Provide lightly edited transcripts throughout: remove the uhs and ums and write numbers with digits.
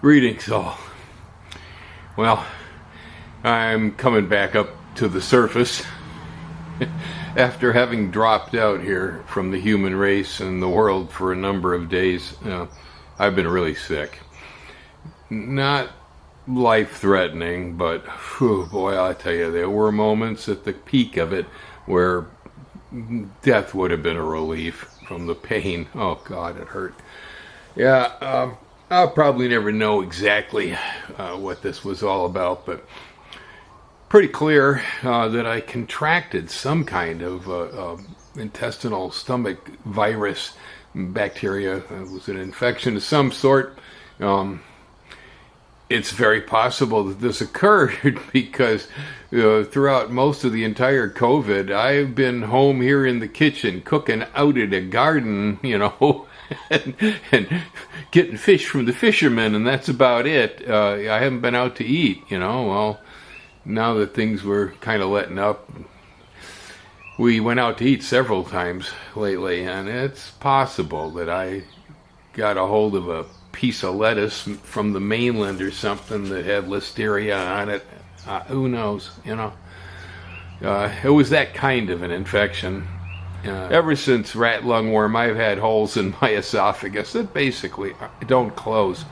Greetings all. Well, I'm coming back up to the surface after having dropped out here from the human race and the world for a number of days. I've been really sick. Not life-threatening, but whew, boy, I tell you, there were moments at the peak of it where death would have been a relief from the pain. Oh God, it hurt. Yeah, I'll probably never know exactly what this was all about, but pretty clear that I contracted some kind of intestinal stomach virus, bacteria. It was an infection of some sort. It's very possible that this occurred because throughout most of the entire COVID, I've been home here in the kitchen cooking out in a garden, and getting fish from the fishermen, and that's about it. I haven't been out to eat, Well, now that things were kind of letting up, we went out to eat several times lately, and it's possible that I got a hold of a piece of lettuce from the mainland or something that had listeria on it. Who knows, It was that kind of an infection. Ever since rat lungworm, I've had holes in my esophagus that basically don't close.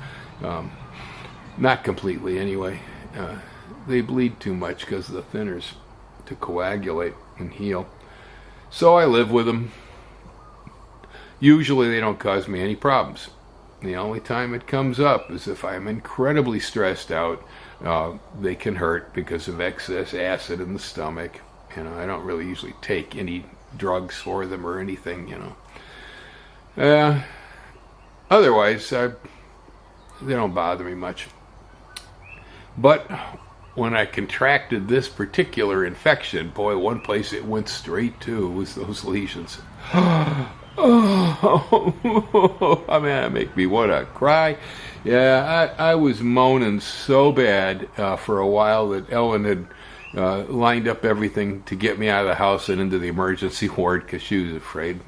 Not completely, anyway. They bleed too much because of the thinners to coagulate and heal. So I live with them. Usually they don't cause me any problems. The only time it comes up is if I'm incredibly stressed out. They can hurt because of excess acid in the stomach. I don't really usually take any drugs for them or anything, Otherwise, they don't bother me much. But when I contracted this particular infection, boy, one place it went straight to was those lesions. Oh, I mean, that make me want to cry. Yeah, I was moaning so bad for a while that Ellen had lined up everything to get me out of the house and into the emergency ward because she was afraid,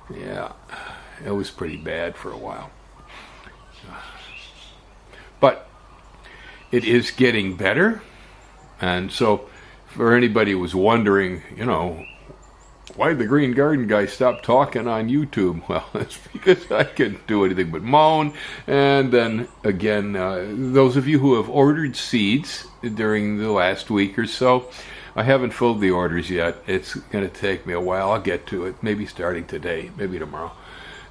Yeah, it was pretty bad for a while. But it is getting better. And so for anybody who was wondering, why did the Green Garden guy stop talking on YouTube? Well, it's because I couldn't do anything but moan. And then, again, those of you who have ordered seeds during the last week or so, I haven't filled the orders yet. It's going to take me a while. I'll get to it, maybe starting today, maybe tomorrow,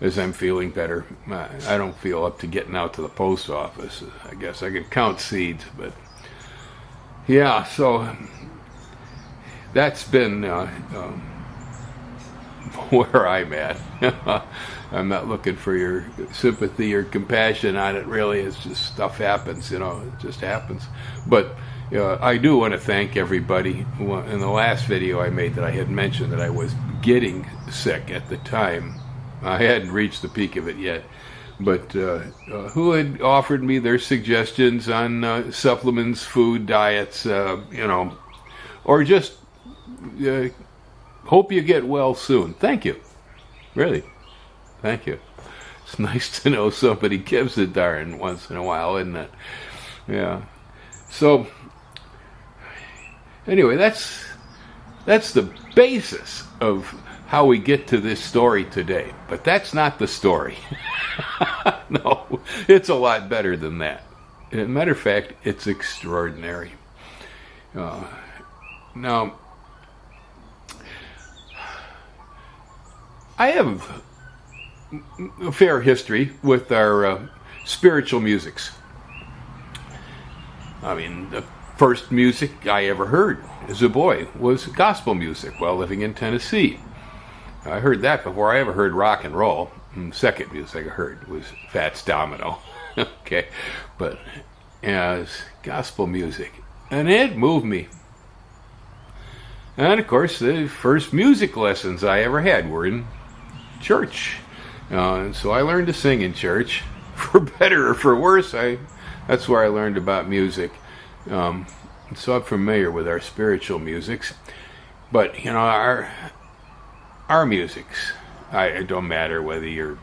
as I'm feeling better. I don't feel up to getting out to the post office. I guess I can count seeds, but yeah, so that's been where I'm at. I'm not looking for your sympathy or compassion on it, really. It's just stuff happens, it just happens. But I do want to thank everybody. In the last video I made that I had mentioned that I was getting sick at the time. I hadn't reached the peak of it yet. But who had offered me their suggestions on supplements, food, diets, or just hope you get well soon. Thank you. Really. Thank you. It's nice to know somebody gives a darn once in a while, isn't it? Yeah. So, anyway, that's the basis of how we get to this story today. But that's not the story. No, it's a lot better than that. As a matter of fact, it's extraordinary. Now, I have a fair history with our spiritual musics. I mean, the first music I ever heard as a boy was gospel music while living in Tennessee. I heard that before I ever heard rock and roll. And the second music I heard was Fats Domino. Okay, but yeah, it was gospel music, and it moved me. And of course, the first music lessons I ever had were in church. And so I learned to sing in church. For better or for worse, that's where I learned about music. So I'm familiar with our spiritual musics. But, our musics, it don't matter whether you're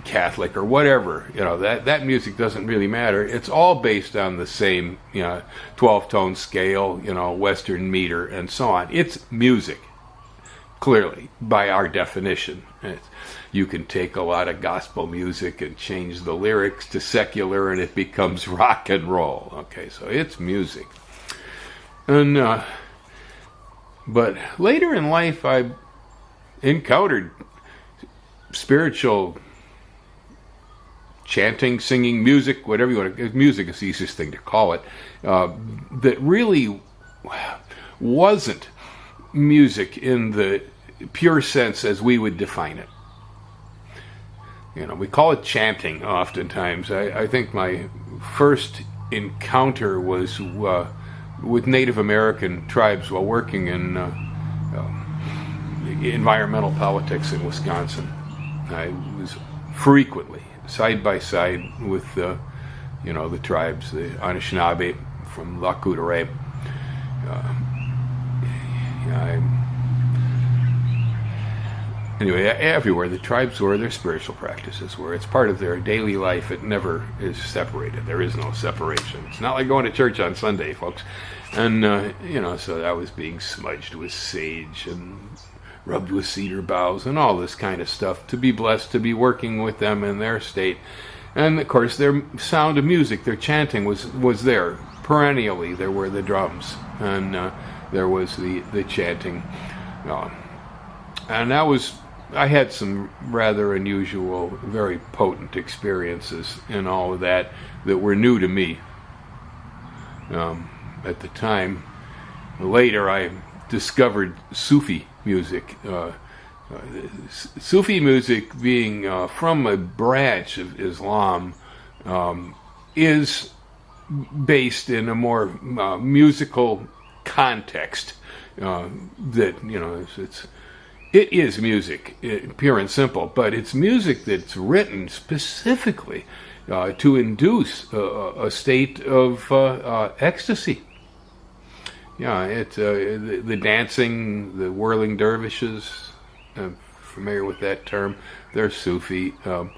Catholic or whatever. That music doesn't really matter. It's all based on the same 12-tone scale, Western meter and so on. It's music, clearly, by our definition. You can take a lot of gospel music and change the lyrics to secular and it becomes rock and roll. Okay, so it's music. And but later in life I encountered spiritual chanting, singing, music, whatever you want to, music is the easiest thing to call it, that really wasn't music in the pure sense as we would define it. We call it chanting oftentimes. I think my first encounter was with Native American tribes while working in environmental politics in Wisconsin. I was frequently side by side with the tribes, the Anishinaabe from Lakudare. Anyway, everywhere the tribes were, their spiritual practices were. It's part of their daily life. It never is separated. There is no separation. It's not like going to church on Sunday, folks. And, so I was being smudged with sage and rubbed with cedar boughs and all this kind of stuff to be blessed to be working with them in their state. And, of course, their sound of music, their chanting was there. Perennially, there were the drums. And there was the chanting. And that was... I had some rather unusual, very potent experiences in all of that were new to me at the time. Later, I discovered Sufi music. Sufi music, being from a branch of Islam, is based in a more musical context. It is music, pure and simple, but it's music that's written specifically to induce a state of ecstasy. It's the dancing, the whirling dervishes, I'm familiar with that term, they're Sufi. The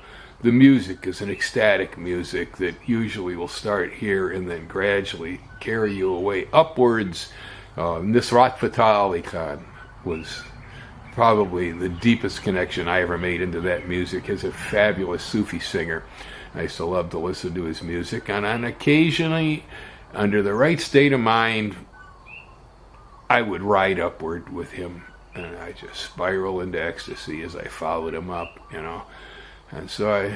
music is an ecstatic music that usually will start here and then gradually carry you away upwards. Nusrat Fateh Ali Khan was probably the deepest connection I ever made into that music. He's a fabulous Sufi singer. I used to love to listen to his music, and occasionally, under the right state of mind, I would ride upward with him, and I just spiral into ecstasy as I followed him up, And so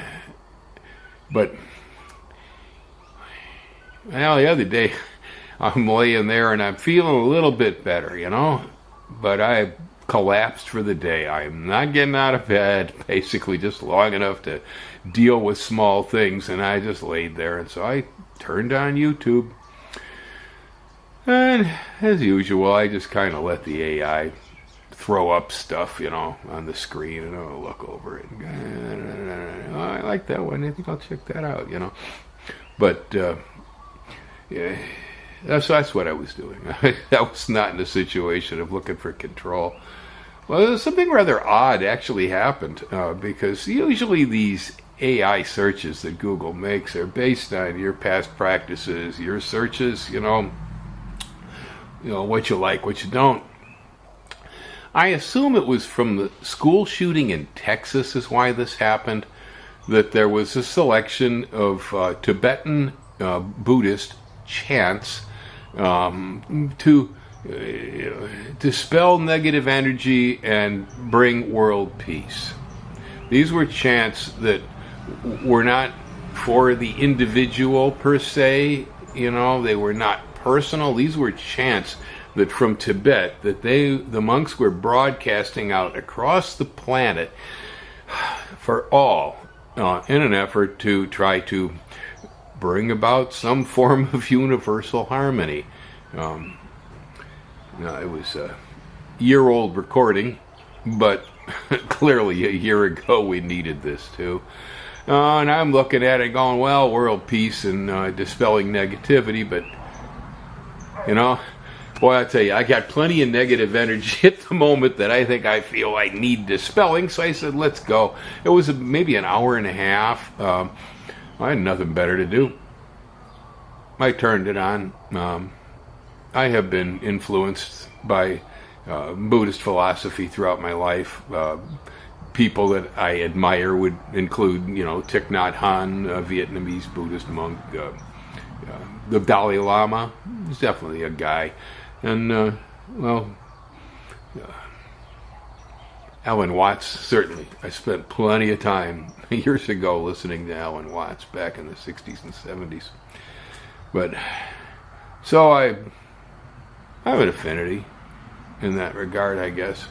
the other day, I'm laying there and I'm feeling a little bit better, but I collapsed for the day. I'm not getting out of bed, basically just long enough to deal with small things, and I just laid there. And so I turned on YouTube, and as usual, I just kind of let the AI throw up stuff, on the screen, and I'll look over it. And, I like that one. I think I'll check that out, But that's what I was doing. I was not in a situation of looking for control. Well, something rather odd actually happened, because usually these AI searches that Google makes are based on your past practices, your searches, what you like, what you don't. I assume it was from the school shooting in Texas is why this happened, that there was a selection of Tibetan Buddhist chants to dispel negative energy and bring world peace. These were chants that were not for the individual per se, they were not personal. These were chants that from Tibet that the monks were broadcasting out across the planet for all in an effort to try to bring about some form of universal harmony. It was a year-old recording, but clearly a year ago we needed this too. And I'm looking at it going, well, world peace and dispelling negativity, but, Boy, I tell you, I got plenty of negative energy at the moment that I think I feel I need dispelling. So I said, let's go. It was maybe an hour and a half. I had nothing better to do. I turned it on. I have been influenced by Buddhist philosophy throughout my life. People that I admire would include, Thich Nhat Hanh, a Vietnamese Buddhist monk. The Dalai Lama is definitely a guy. And, Alan Watts, certainly. I spent plenty of time years ago listening to Alan Watts back in the 60s and 70s. But, so I have an affinity in that regard, I guess.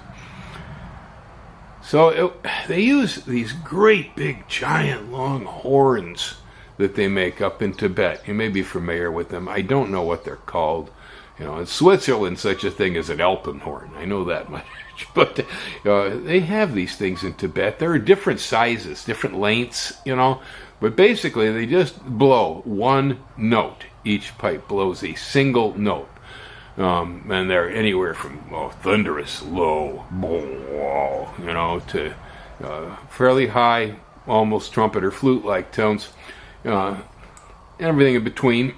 So they use these great big giant long horns that they make up in Tibet. You may be familiar with them. I don't know what they're called. In Switzerland, such a thing as an alpenhorn. I know that much. But they have these things in Tibet. There are different sizes, different lengths, But basically, they just blow one note. Each pipe blows a single note. And they're anywhere from thunderous, low, to fairly high, almost trumpet or flute-like tones. Everything in between.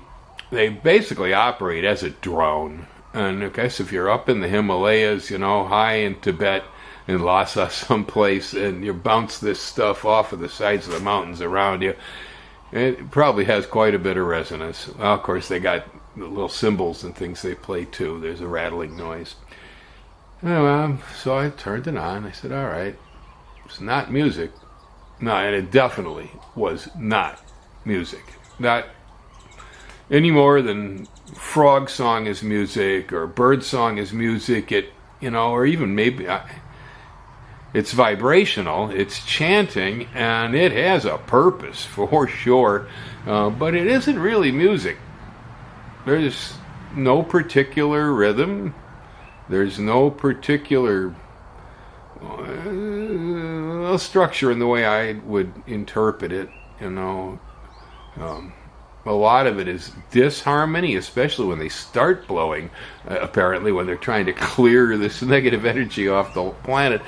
They basically operate as a drone. And I guess if you're up in the Himalayas, high in Tibet, in Lhasa someplace, and you bounce this stuff off of the sides of the mountains around you, it probably has quite a bit of resonance. Well, of course, they got the little cymbals and things they play too. There's a rattling noise. So I turned it on. I said, all right, it's not music. No, and it definitely was not music. Not any more than frog song is music or bird song is music. Or even maybe it's vibrational, it's chanting, and it has a purpose for sure. But it isn't really music. There's no particular rhythm. There's no particular structure in the way I would interpret it. A lot of it is disharmony, especially when they start blowing, apparently when they're trying to clear this negative energy off the planet.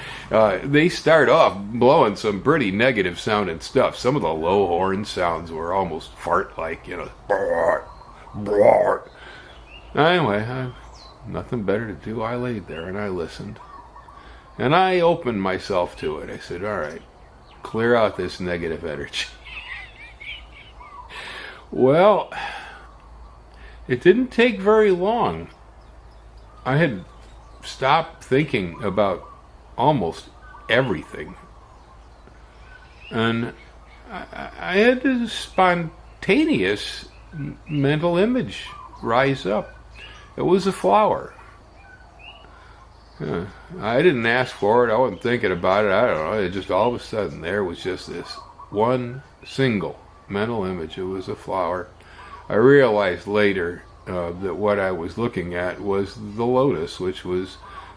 They start off blowing some pretty negative sounding stuff. Some of the low horn sounds were almost fart-like, Anyway, nothing better to do. I laid there and I listened. And I opened myself to it. I said, all right, clear out this negative energy. Well, it didn't take very long. I had stopped thinking about almost everything. And I had this spontaneous mental image rise up. It was a flower. I didn't ask for it. I wasn't thinking about it. I don't know. It just all of a sudden there was just this one single mental image. It was a flower. I realized later that what I was looking at was the lotus, which was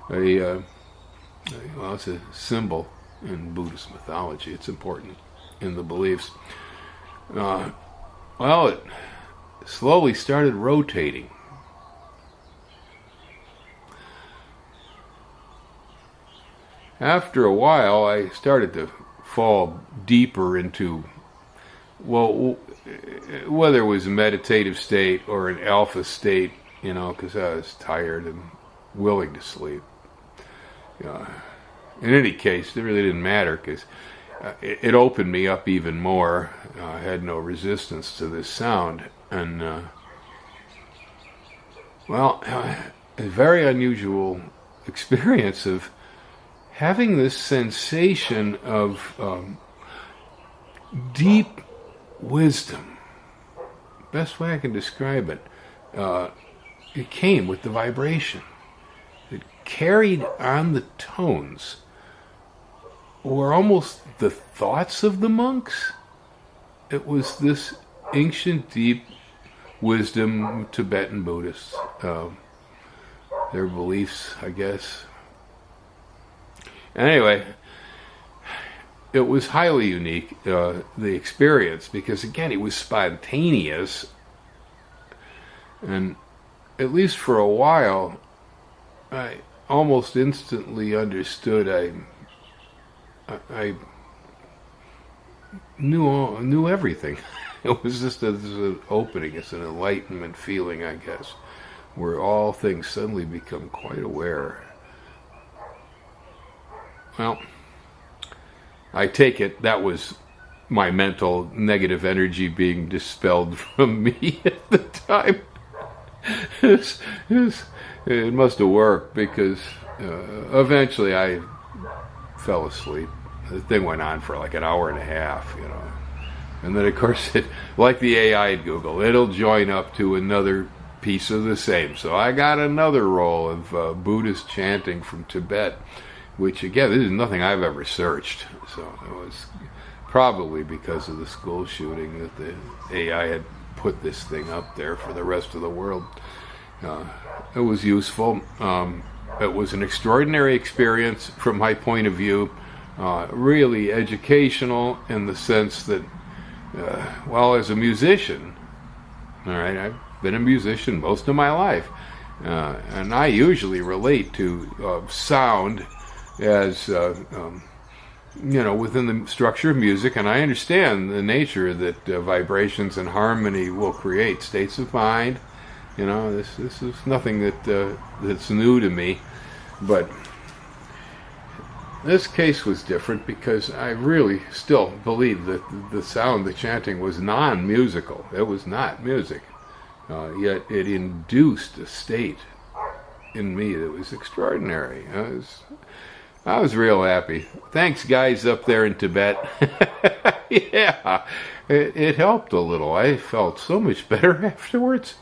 it's a symbol in Buddhist mythology. It's important in the beliefs. It slowly started rotating. After a while, I started to fall deeper into, whether it was a meditative state or an alpha state, because I was tired and willing to sleep. In any case, it really didn't matter, because it opened me up even more. I had no resistance to this sound. And, a very unusual experience of having this sensation of deep wisdom. Best way I can describe it. It came with the vibration. It carried on the tones. Were almost the thoughts of the monks. It was this ancient, deep wisdom, Tibetan Buddhists. Their beliefs, I guess. Anyway, it was highly unique, the experience, because again, it was spontaneous, and at least for a while, I almost instantly understood. I knew everything. It was just an opening. It's an enlightenment feeling, I guess, where all things suddenly become quite aware. Well, I take it that was my mental negative energy being dispelled from me at the time. It must have worked, because eventually I fell asleep. The thing went on for like an hour and a half, And then, of course, like the AI at Google, it'll join up to another piece of the same. So I got another roll of Buddhist chanting from Tibet, which, again, this is nothing I've ever searched. So it was probably because of the school shooting that the AI had put this thing up there for the rest of the world. It was useful. It was an extraordinary experience from my point of view, really educational in the sense that, as a musician, all right, I've been a musician most of my life, and I usually relate to sound as, within the structure of music, and I understand the nature that vibrations and harmony will create states of mind. This is nothing that's new to me, but this case was different because I really still believe that the sound, the chanting, was non-musical. It was not music, yet it induced a state in me that was extraordinary. I was real happy. Thanks, guys up there in Tibet. Yeah, it helped a little. I felt so much better afterwards.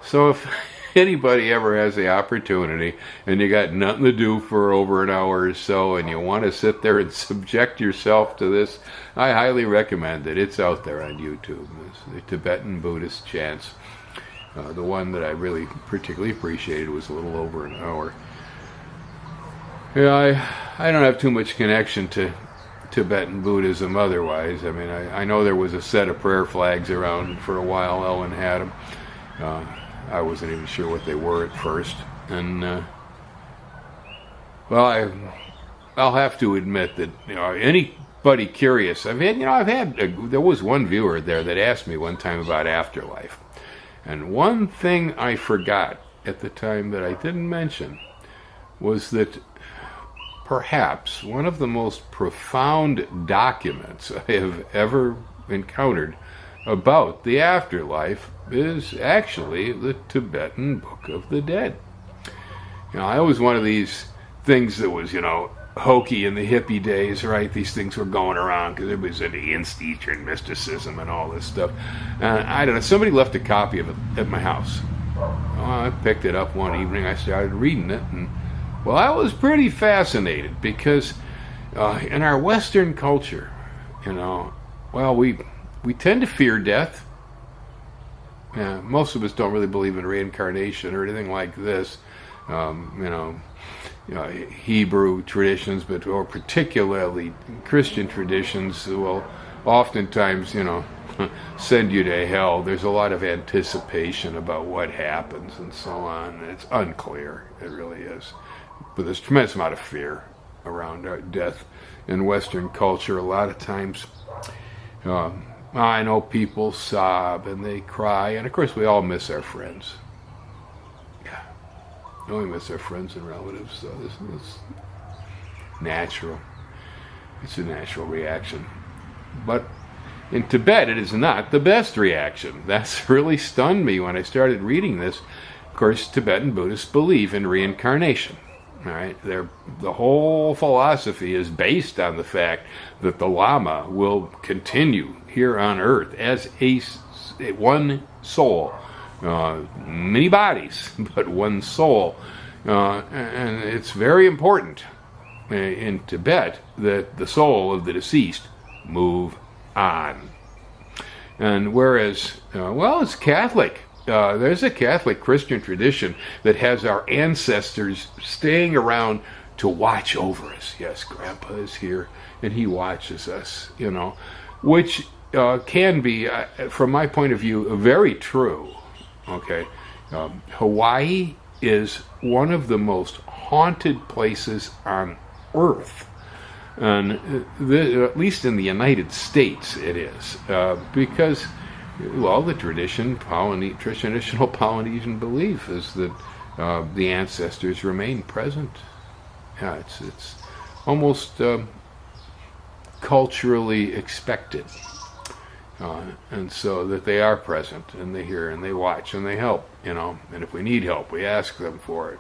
So if anybody ever has the opportunity and you got nothing to do for over an hour or so and you want to sit there and subject yourself to this, I highly recommend it. It's out there on YouTube. It's the Tibetan Buddhist chants. The one that I really particularly appreciated was a little over an hour. Yeah, I don't have too much connection to Tibetan Buddhism otherwise. I mean, I know there was a set of prayer flags around for a while. Ellen had them. I wasn't even sure what they were at first. And, I'll have to admit that, anybody curious, there was one viewer there that asked me one time about afterlife. And one thing I forgot at the time that I didn't mention was that perhaps one of the most profound documents I have ever encountered about the afterlife is actually the Tibetan Book of the Dead. It was one of these things that was, hokey in the hippie days, right? These things were going around because everybody was into Eastern mysticism and all this stuff. And I don't know, somebody left a copy of it at my house. I picked it up one evening, I started reading it, and I was pretty fascinated because in our Western culture, we tend to fear death. Most of us don't really believe in reincarnation or anything like this. Hebrew traditions, or particularly Christian traditions, will oftentimes, send you to hell. There's a lot of anticipation about what happens and so on. It's unclear. It really is. But there's a tremendous amount of fear around death in Western culture. A lot of times, I know people sob and they cry, and of course we all miss our friends. Yeah, we miss our friends and relatives, so this is natural. It's a natural reaction. But in Tibet, it is not the best reaction. That's really stunned me when I started reading this. Of course, Tibetan Buddhists believe in reincarnation. All right, the whole philosophy is based on the fact that the Lama will continue here on Earth as one soul, many bodies, but one soul, and it's very important in Tibet that the soul of the deceased move on. And whereas, it's Catholic. There's a Catholic Christian tradition that has our ancestors staying around to watch over us. Yes, Grandpa is here and he watches us, which can be, from my point of view, very true. Okay, Hawaii is one of the most haunted places on Earth. And at least in the United States it is. Because, well, the traditional Polynesian belief is that the ancestors remain present. Yeah, it's almost culturally expected. And so that they are present, and they hear, and they watch, and they help, and if we need help, we ask them for it,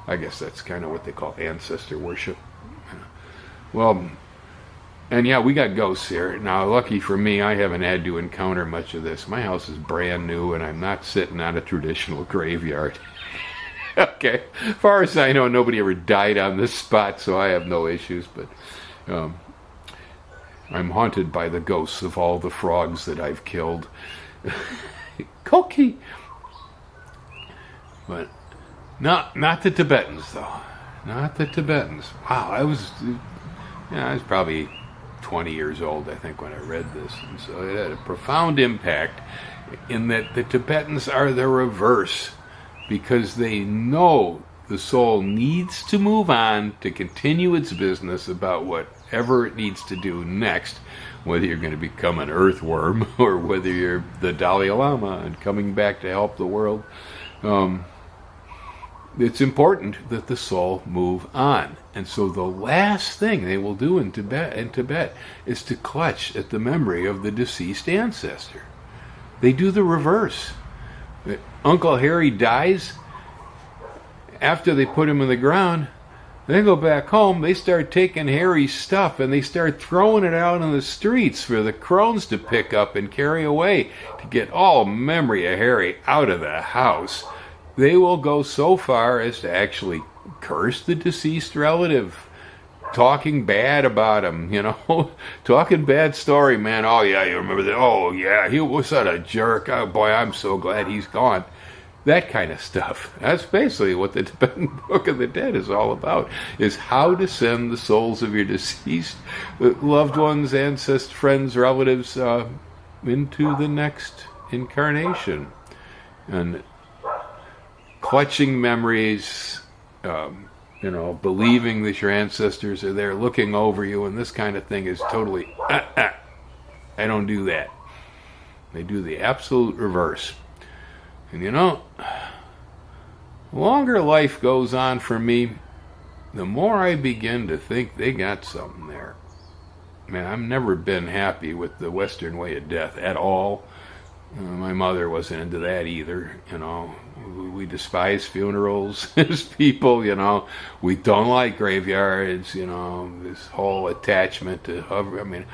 I guess that's kind of what they call ancestor worship. Well, and yeah, we got ghosts here. Now, lucky for me, I haven't had to encounter much of this. My house is brand new, and I'm not sitting on a traditional graveyard. Okay, as far as I know, nobody ever died on this spot, so I have no issues, but I'm haunted by the ghosts of all the frogs that I've killed. Koki! But not the Tibetans, though. Not the Tibetans. Wow, I was probably 20 years old, I think, when I read this. And so it had a profound impact in that the Tibetans are the reverse, because they know the soul needs to move on to continue its business about whatever it needs to do next, whether you're going to become an earthworm or whether you're the Dalai Lama and coming back to help the world. It's important that the soul move on. And so the last thing they will do in Tibet is to clutch at the memory of the deceased ancestor. They do the reverse. Uncle Harry dies. After they put him in the ground, they go back home, they start taking Harry's stuff and they start throwing it out on the streets for the crones to pick up and carry away to get all memory of Harry out of the house. They will go so far as to actually curse the deceased relative, talking bad about him, talking bad story, man. Oh yeah, you remember that? Oh yeah, he was such a jerk. Oh boy, I'm so glad he's gone. That kind of stuff. That's basically what the Tibetan Book of the Dead is all about, is how to send the souls of your deceased loved ones, ancestors, friends, relatives into the next incarnation. And clutching memories, believing that your ancestors are there looking over you, and this kind of thing is totally, I don't do that. They do the absolute reverse. And the longer life goes on for me, the more I begin to think they got something there. Man, I've never been happy with the Western way of death at all. My mother wasn't into that either, We despise funerals as people, We don't like graveyards, this whole attachment to hover. I mean,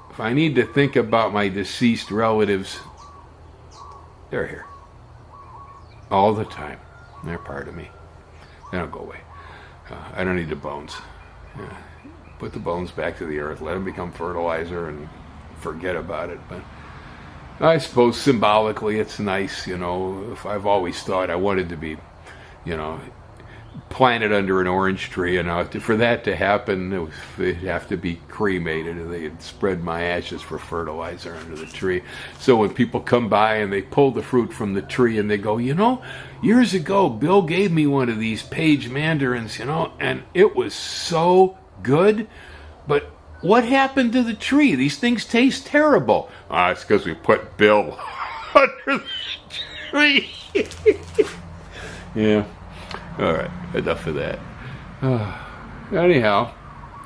if I need to think about my deceased relatives, they're here. All the time. They're part of me. They don't go away. I don't need the bones. Put the bones back to the earth. Let them become fertilizer and forget about it. But I suppose symbolically it's nice, if I've always thought I wanted to be, planted under an orange tree, and for that to happen, it'd have to be cremated, and they'd spread my ashes for fertilizer under the tree. So when people come by and they pull the fruit from the tree and they go, years ago Bill gave me one of these page mandarins, and it was so good, but what happened to the tree? These things taste terrible. It's because we put Bill under the tree. Yeah. All right, enough of that. Anyhow,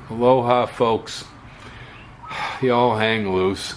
aloha, folks. Y'all hang loose.